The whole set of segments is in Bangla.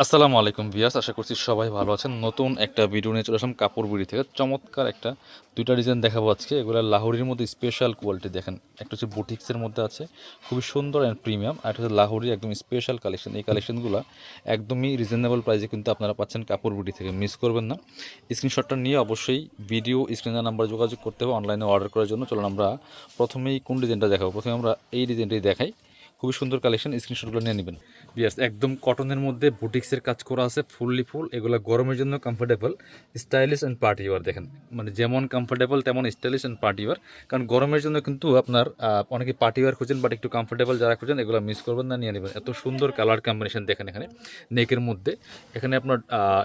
আসসালামু আলাইকুম ভিউয়ার্স, আশা করছি সবাই ভালো আছেন। নতুন একটা ভিডিও নিয়ে চলে আসলাম কাপড় বিড়ি থেকে। চমৎকার একটা দুইটা ডিজাইন দেখাবো আজকে। এগুলো লাহোরির মধ্যে স্পেশাল কোয়ালিটি দেখেন। একটা হচ্ছে বুটিক্সের মধ্যে আছে, খুবই সুন্দর অ্যান্ড প্রিমিয়াম। আর একটা হচ্ছে লাহোরির একদম স্পেশাল কালেকশন। এই কালেকশনগুলো একদমই রিজনেবল প্রাইসে কিন্তু আপনারা পাচ্ছেন কাপড় বিড়ি থেকে। মিস করবেন না। স্ক্রিনশটটা নিয়ে অবশ্যই ভিডিও স্ক্রিনের নাম্বার যোগাযোগ করতে হবে অনলাইনে অর্ডার করার জন্য। চলুন আমরা প্রথমেই কোন ডিজাইনটা দেখাবো। প্রথমে আমরা এই ডিজাইনটাই দেখাই। খুবই সুন্দর কালেকশন, স্ক্রিনশটগুলো নিয়ে নেবেন। ইয়াস, একদম কটনের মধ্যে বুটিক্সের কাজ করা আছে, ফুললি ফুল। এগুলো গরমের জন্য comfortable, stylish and party war. দেখেন মানে যেমন কমফোর্টেবল তেমন স্টাইলিশ অ্যান্ড পার্টি ওয়ার। কারণ গরমের জন্য কিন্তু আপনার অনেকে পার্টি ওয়ার খুঁজেন, বাট একটু কমফোর্টেবল যারা খুঁজেন এগুলো মিস করবেন না, নিয়ে নেবেন। এত সুন্দর কালার কম্বিনেশন দেখেন এখানে নেকের মধ্যে। এখানে আপনার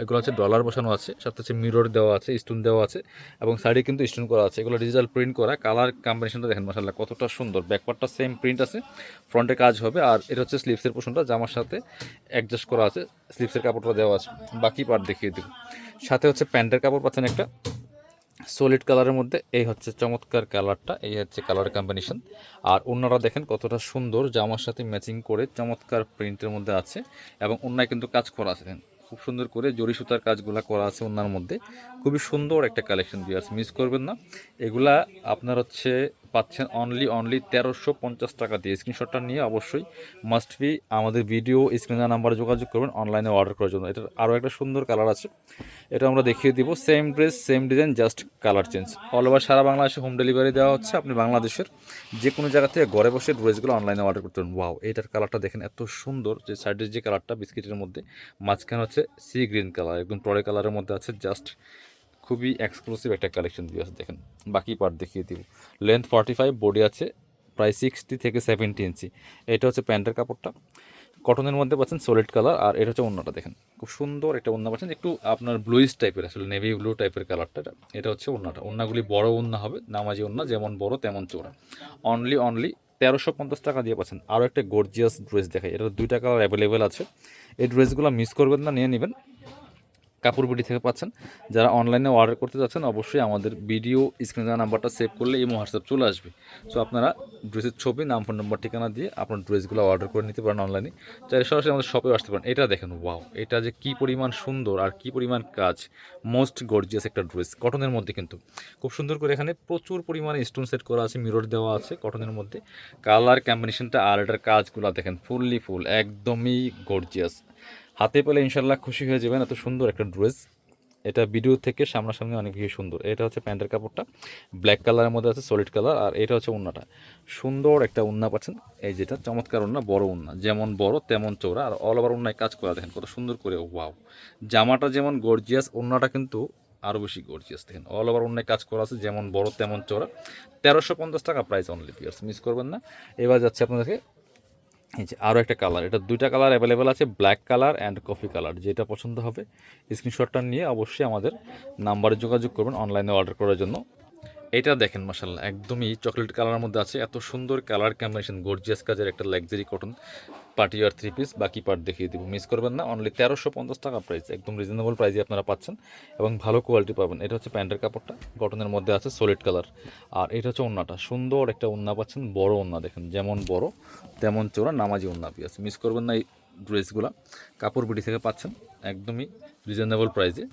এগুলো হচ্ছে ডলার বসানো আছে, সাথে হচ্ছে মিরর দেওয়া আছে, স্টোন দেওয়া আছে, এবং সাইডে কিন্তু স্টোন করা আছে। এগুলো ডিজিটাল প্রিন্ট করা। কালার কম্বিনেশনটা দেখেন মাশাআল্লাহ কতটা সুন্দর। ব্যাকপার্টটা সেম প্রিন্ট আছে, ফ্রন্টে কাজ হবে। আর এটা হচ্ছে স্লিভসের পোর্শনটা, জামার সাথে অ্যাডজাস্ট করা আছে, স্লিভসের কাপড়টা দেওয়া আছে। বাকি পার্ট দেখিয়ে দেব। সাথে হচ্ছে প্যান্টের কাপড় পাচ্ছেন একটা সলিড কালারের মধ্যে। এই হচ্ছে চমৎকার কালারটা, এই হচ্ছে কালার কম্বিনেশন। আর ওড়নাটা দেখেন কতটা সুন্দর, জামার সাথে ম্যাচিং করে চমৎকার প্রিন্টের মধ্যে আছে, এবং ওড়নায় কিন্তু কাজ করা আছে। দেখেন খুব সুন্দর করে জরি সুতার কাজগুলো করা আছে ওড়নার মধ্যে। খুবই সুন্দর একটা কালেকশন দিয়ে আছে, মিস করবেন না। এগুলা আপনার হচ্ছে পাচ্ছেন অনলি 1350 টাকা দিয়ে। স্ক্রিনশটটা নিয়ে অবশ্যই মাস্ট বি আমাদের ভিডিও স্ক্রিনের নাম্বারে যোগাযোগ করবেন অনলাইনে অর্ডার করার জন্য। এটার আরও একটা সুন্দর কালার আছে, এটা আমরা দেখিয়ে দিব। Same dress same design, just colour change. All over সারা বাংলাদেশে হোম ডেলিভারি দেওয়া হচ্ছে। আপনি বাংলাদেশের যে কোনো জায়গা থেকে ঘরে বসে ড্রেসগুলো অনলাইনে অর্ডার করতে পারেন। ওয়াও, এটার কালারটা দেখেন এত সুন্দর। যে সাইডের যে কালারটা বিস্কিটের মধ্যে, মাঝখানে হচ্ছে সি গ্রিন কালার, একদম টরে কালারের মধ্যে আছে। জাস্ট খুবই এক্সক্লুসিভ একটা কালেকশন দিয়ে আছে দেখেন। বাকি পার্ট দেখিয়ে দিব। লেন্থ 45, বডি আছে প্রায় 60 থেকে 70 ইঞ্চি। এটা হচ্ছে প্যান্টের কাপড়টা, কটনের মধ্যে পাচ্ছেন সলিড কালার। আর এটা হচ্ছে ওড়নাটা দেখেন, খুব সুন্দর একটা ওড়না পাচ্ছেন, একটু আপনার ব্লুইশ টাইপের, আসলে নেভি ব্লু টাইপের কালারটা। এটা হচ্ছে ওড়নাটা। ওড়নাগুলি বড় ওড়না হবে, নামাজি ওড়না, যেমন বড় তেমন চোরা। অনলি 1350 টাকা দিয়ে পাচ্ছেন। আরও একটা গর্জিয়াস ড্রেস দেখাই, এটা দুইটা কালার অ্যাভেলেবেল আছে। এই ড্রেসগুলো মিস করবেন না, নিয়ে নেবেন। কাপড় বিডি থেকে পাচ্ছেন। যারা অনলাইনে অর্ডার করতে যাচ্ছেন অবশ্যই আমাদের ভিডিও স্ক্রিনে নাম্বারটা সেভ করলে এই হোয়াটসঅ্যাপ চলে আসবে। সো আপনারা ড্রেসের ছবি, নাম, ফোন নম্বর, ঠিকানা দিয়ে আপনার ড্রেসগুলো অর্ডার করে নিতে পারেন অনলাইনে। চাইলে সরাসরি আমাদের শপে আসতে পারেন। এটা দেখেন, ওয়াও, এটা যে কী পরিমাণ সুন্দর আর কী পরিমাণ কাজ। মোস্ট গর্জিয়াস একটা ড্রেস, কটনের মধ্যে কিন্তু খুব সুন্দর করে এখানে প্রচুর পরিমাণে স্টোন সেট করা আছে, মিরর দেওয়া আছে কটনের মধ্যে। কালার কম্বিনেশনটা আর এটার কাজগুলো দেখেন, ফুললি ফুল, একদমই গর্জিয়াস। হাতে পেলে ইনশাল্লাহ খুশি হয়ে যাবেন, এত সুন্দর একটা ড্রেস। এটা ভিডিও থেকে সামনাসামনি অনেক বেশি সুন্দর। এটা হচ্ছে প্যান্টের কাপড়টা, ব্ল্যাক কালারের মধ্যে আছে, সলিড কালার। আর এটা হচ্ছে ওড়নাটা, সুন্দর একটা ওড়না পাচ্ছেন। এই যেটা চমৎকার ওড়না, বড় ওড়না, যেমন বড় তেমন চৌড়া। আর অল ওভার ওড়নায় কাজ করা দেখেন কত সুন্দর করে। ওয়াও, জামাটা যেমন গর্জিয়াস, ওড়নাটা কিন্তু আরও বেশি গর্জিয়াস। দেখেন অল ওভার ওড়নায় কাজ করা আছে, যেমন বড় তেমন চৌড়া। 1350 টাকা প্রাইস অনলি, পিয়ার্স মিস করবেন না। এবার যাচ্ছে আপনাদেরকে এই যে আরও একটা কালার। এটা দুইটা কালার অ্যাভেলেবেল আছে, black colour and coffee colour. যেটা পছন্দ হবে স্ক্রিনশটটা নিয়ে অবশ্যই আমাদের নাম্বারে যোগাযোগ করবেন অনলাইনে অর্ডার করার জন্য। এটা দেখেন মাশাআল্লাহ, একদমই চকলেট কালারের মধ্যে আছে, এত সুন্দর কালার কম্বিনেশন, গর্জিয়াস কাজের একটা লাক্সারি কটন পার্টি আর থ্রি পিস। বাকি পার্ট দেখিয়ে দিব, মিস করবেন না। অনলি 1350 টাকা প্রাইস, একদম রিজনেবল প্রাইসে আপনারা পাচ্ছেন, এবং ভালো কোয়ালিটি পাবেন। এটা হচ্ছে প্যান্টের কাপড়টা, কটনের মধ্যে আছে, সলিড কালার। আর এটা হচ্ছে ওড়নাটা, সুন্দর একটা ওড়না পাচ্ছেন, বড় ওড়না দেখেন, যেমন বড় তেমন চোরা, নামাজি ওড়না পিয়াস। মিস করবেন না এই ড্রেসগুলো, কাপড় বিডি থেকে পাচ্ছেন একদমই রিজনেবল প্রাইসে।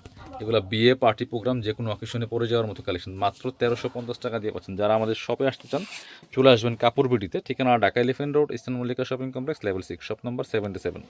এগুলো বিয়ে, পার্টি প্রোগ্রাম, যে কোনো অকেশনে পরে যাওয়ার মতো কালেকশন, মাত্র 1350 টাকা দিয়ে পাচ্ছেন। যারা আমাদের শপে আসতে চান চলে আসবেন কাপড় বিডিতে। ঠিকানা Dhaka elephant road, eastern Mallika shopping complex, level 6, shop number 77।